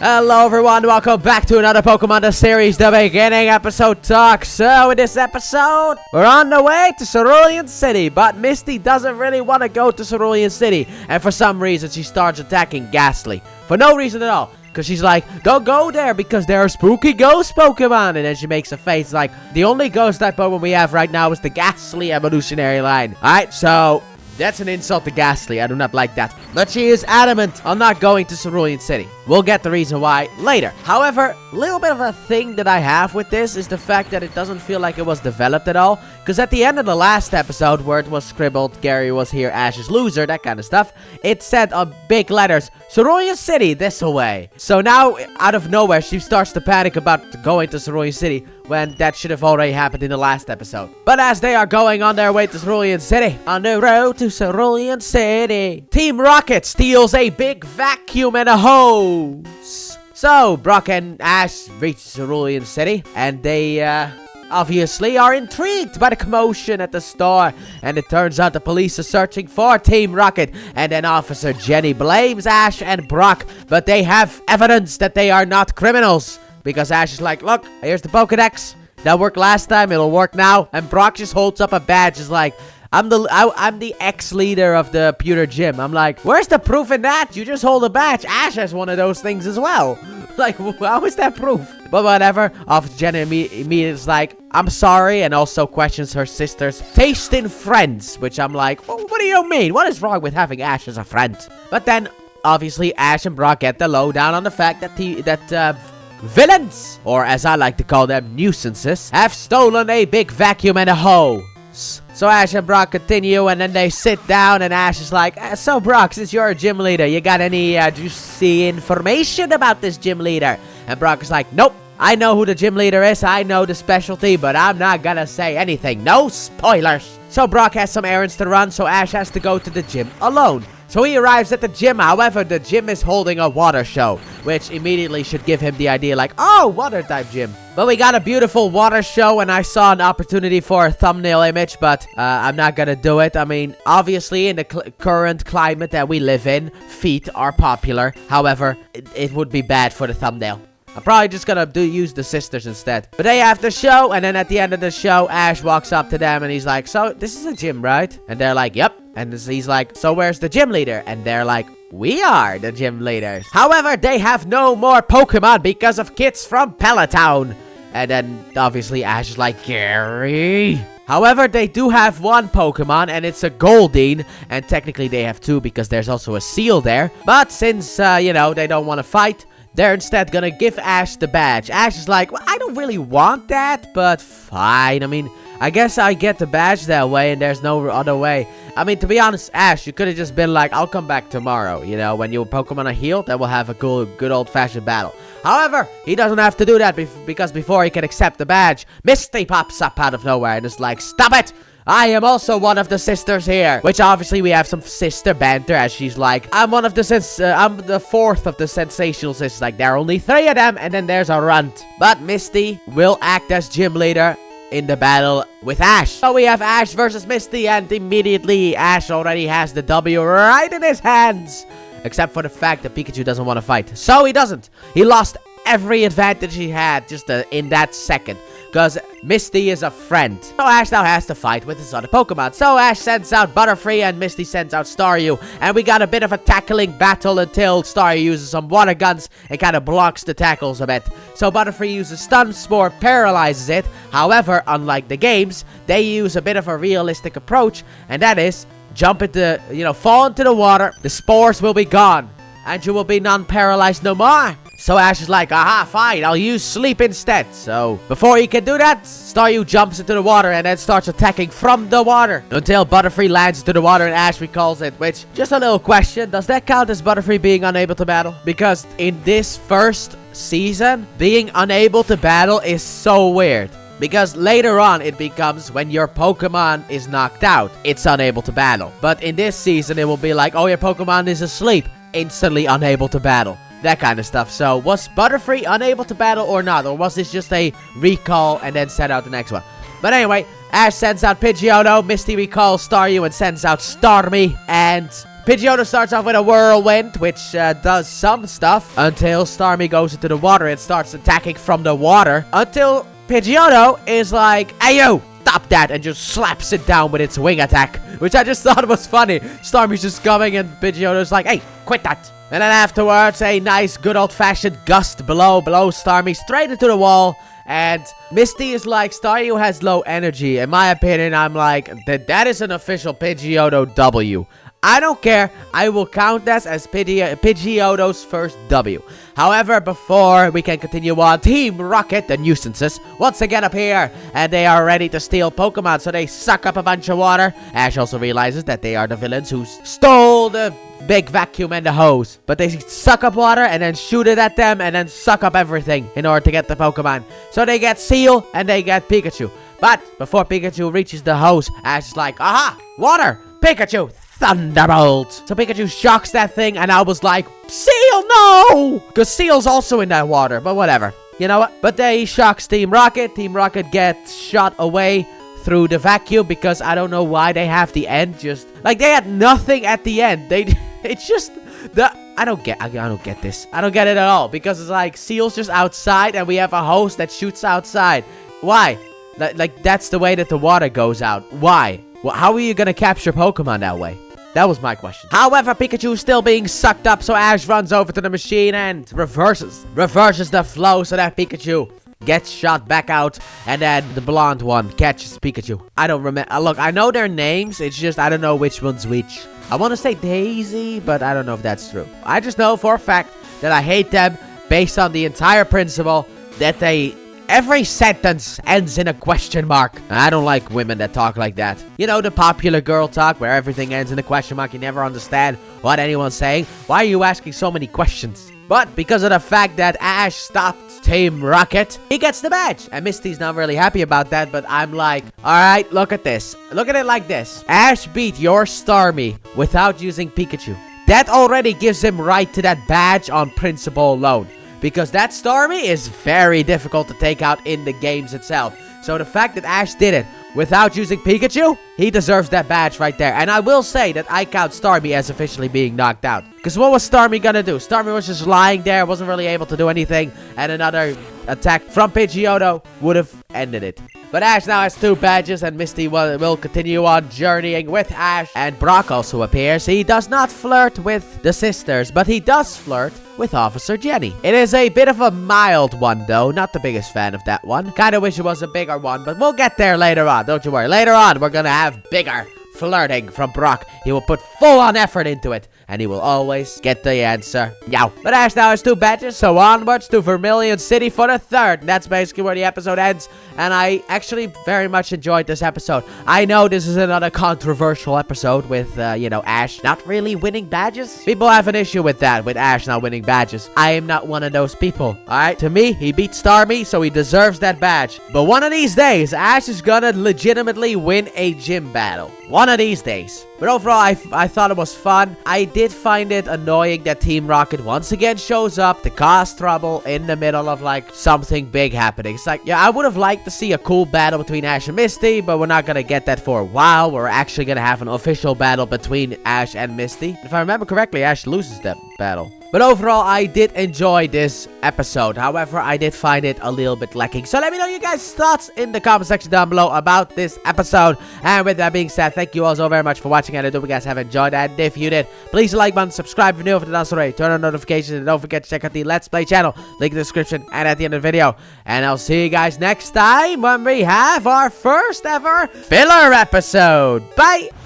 Hello everyone, welcome back to another Pokemon The Series, the beginning episode talk. So in this episode, we're on the way to Cerulean City, but Misty doesn't really want to go to Cerulean City. And for some reason, she starts attacking Ghastly. For no reason at all. Because she's like, don't go there because there are spooky ghost Pokemon. And then she makes a face like, the only ghost type Pokemon we have right now is the Ghastly evolutionary line. Alright, so that's an insult to Ghastly. I do not like that. But she is adamant on not going to Cerulean City. We'll get the reason why later. However, a little bit of a thing that I have with this is the fact that it doesn't feel like it was developed at all. Because at the end of the last episode, where it was scribbled, Gary was here, Ash's loser, that kind of stuff, it said on big letters, Cerulean City, this away. So now, out of nowhere, she starts to panic about going to Cerulean City, when that should have already happened in the last episode. But as they are going on their way to Cerulean City, on the road to Cerulean City, Team Rocket steals a big vacuum and a hose. So, Brock and Ash reach Cerulean City, and they, obviously are intrigued by the commotion at the store. And it turns out the police are searching for Team Rocket. And then Officer Jenny blames Ash and Brock, but they have evidence that they are not criminals. Because Ash is like, look, here's the Pokedex. That worked last time, it'll work now. And Brock just holds up a badge, is like, I'm the ex-leader of the pewter gym. I'm like, where's the proof in that? You just hold a badge. Ash has one of those things as well. Like, how is that proof? But whatever. Officer Jenny immediately is like, I'm sorry, and also questions her sister's taste in friends. Which I'm like, well, what do you mean? What is wrong with having Ash as a friend? But then, obviously, Ash and Brock get the lowdown on the fact that villains, or as I like to call them, nuisances, have stolen a big vacuum and a hose. So Ash and Brock continue, and then they sit down, and Ash is like, so Brock, since you're a gym leader, you got any juicy information about this gym leader? And Brock is like, nope, I know who the gym leader is, I know the specialty, but I'm not gonna say anything, no spoilers. So Brock has some errands to run, so Ash has to go to the gym alone. So he arrives at the gym, however, the gym is holding a water show, which immediately should give him the idea like, oh, water type gym. But we got a beautiful water show, and I saw an opportunity for a thumbnail image, but I'm not gonna do it. I mean, obviously, in the current climate that we live in, feet are popular. However, it would be bad for the thumbnail. I'm probably just gonna use the sisters instead. But they have the show, and then at the end of the show, Ash walks up to them, and he's like, so, this is a gym, right? And they're like, yep. And he's like, so where's the gym leader? And they're like, we are the gym leaders. However, they have no more Pokemon because of kids from Peloton. And then, obviously, Ash is like, Gary. However, they do have one Pokemon, and it's a Goldeen. And technically, they have two because there's also a Seal there. But since, you know, they don't want to fight, they're instead gonna give Ash the badge. Ash is like, well, I don't really want that, but fine. I mean, I guess I get the badge that way, and there's no other way. I mean, to be honest, Ash, you could have just been like, I'll come back tomorrow. You know, when your Pokemon are healed, then we'll have a good old-fashioned battle. However, he doesn't have to do that because before he can accept the badge, Misty pops up out of nowhere and is like, stop it! I am also one of the sisters here. Which obviously we have some sister banter as she's like, I'm the fourth of the sensational sisters. Like, there are only 3 of them, and then there's a runt. But Misty will act as gym leader in the battle with Ash. So we have Ash versus Misty, and immediately Ash already has the W right in his hands. Except for the fact that Pikachu doesn't want to fight. So he doesn't. He lost every advantage he had just in that second. Because Misty is a friend. So Ash now has to fight with his other Pokemon. So Ash sends out Butterfree and Misty sends out Staryu. And we got a bit of a tackling battle until Staryu uses some water guns and kind of blocks the tackles a bit. So Butterfree uses Stun Spore, paralyzes it. However, unlike the games, they use a bit of a realistic approach. And that is, jump into, fall into the water. The spores will be gone. And you will be non-paralyzed no more. So Ash is like, aha, fine, I'll use Sleep instead. So, before he can do that, Staryu jumps into the water and then starts attacking from the water. Until Butterfree lands into the water and Ash recalls it. Which, just a little question, does that count as Butterfree being unable to battle? Because in this first season, being unable to battle is so weird. Because later on, it becomes when your Pokemon is knocked out, it's unable to battle. But in this season, it will be like, oh, your Pokemon is asleep, instantly unable to battle. That kind of stuff. So, was Butterfree unable to battle or not? Or was this just a recall and then set out the next one? But anyway, Ash sends out Pidgeotto, Misty recalls Staryu and sends out Starmie, and Pidgeotto starts off with a whirlwind, which does some stuff until Starmie goes into the water and starts attacking from the water until Pidgeotto is like, "Hey you, stop that," and just slaps it down with its wing attack, which I just thought was funny. Starmie's just coming and Pidgeotto's like, "Hey, quit that." And then afterwards, a nice good old-fashioned gust blow Starmie straight into the wall. And Misty is like, Staryu has low energy. In my opinion, I'm like, that is an official Pidgeotto W. I don't care. I will count this as Pidgeotto's first W. However, before we can continue on, Team Rocket, the nuisances, once again appear. And they are ready to steal Pokemon, so they suck up a bunch of water. Ash also realizes that they are the villains who stole the big vacuum and the hose. But they suck up water and then shoot it at them and then suck up everything in order to get the Pokemon. So they get Seal and they get Pikachu. But before Pikachu reaches the hose, Ash is like, aha, water, Pikachu, Thunderbolt. So Pikachu shocks that thing and I was like, Seal, no! Because Seal's also in that water, but whatever. You know what? But they shocks Team Rocket. Team Rocket gets shot away through the vacuum because I don't know why they have the end just like they had nothing at the end. It's just I don't get this. I don't get it at all because it's like Seal's just outside and we have a hose that shoots outside. Why? Like that's the way that the water goes out. Why? Well, how are you gonna capture Pokemon that way? That was my question. However, Pikachu is still being sucked up, so Ash runs over to the machine and reverses the flow so that Pikachu gets shot back out, and then the blonde one catches Pikachu. I don't remember. Look, I know their names. It's just I don't know which one's which. I want to say Daisy, but I don't know if that's true. I just know for a fact that I hate them based on the entire principle that every sentence ends in a question mark. I don't like women that talk like that. You know, the popular girl talk where everything ends in a question mark. You never understand what anyone's saying. Why are you asking so many questions? But because of the fact that Ash stopped Team Rocket, he gets the badge. And Misty's not really happy about that, but I'm like, alright, look at this. Look at it like this. Ash beat your Starmie without using Pikachu. That already gives him right to that badge on principle alone. Because that Starmie is very difficult to take out in the games itself. So the fact that Ash did it without using Pikachu, he deserves that badge right there. And I will say that I count Starmie as officially being knocked out. Because what was Starmie gonna do? Starmie was just lying there, wasn't really able to do anything. And another attack from Pidgeotto would have ended it. But Ash now has 2 badges, and Misty will continue on journeying with Ash. And Brock also appears. He does not flirt with the sisters, but he does flirt with Officer Jenny. It is a bit of a mild one, though. Not the biggest fan of that one. Kinda wish it was a bigger one, but we'll get there later on. Don't you worry. Later on, we're gonna have bigger flirting from Brock. He will put full-on effort into it, and he will always get the answer. Yow. But Ash now has 2 badges, so onwards to Vermilion City for the 3rd. And that's basically where the episode ends, and I actually very much enjoyed this episode. I know this is another controversial episode with, you know, Ash not really winning badges. People have an issue with that, with Ash not winning badges. I am not one of those people, alright? To me, he beat Starmie, so he deserves that badge. But one of these days, Ash is gonna legitimately win a gym battle. One of these days. But overall, I thought it was fun. I did find it annoying that Team Rocket once again shows up to cause trouble in the middle of, like, something big happening. It's like, yeah, I would have liked to see a cool battle between Ash and Misty, but we're not gonna get that for a while. We're actually gonna have an official battle between Ash and Misty. If I remember correctly, Ash loses that battle. But overall, I did enjoy this episode. However, I did find it a little bit lacking. So let me know your guys' thoughts in the comment section down below about this episode. And with that being said, thank you all so very much for watching. And I hope you guys have enjoyed. And if you did, please like button, subscribe if you're new, if you're not already, turn on notifications, and don't forget to check out the Let's Play channel. Link in the description and at the end of the video. And I'll see you guys next time when we have our first ever filler episode. Bye!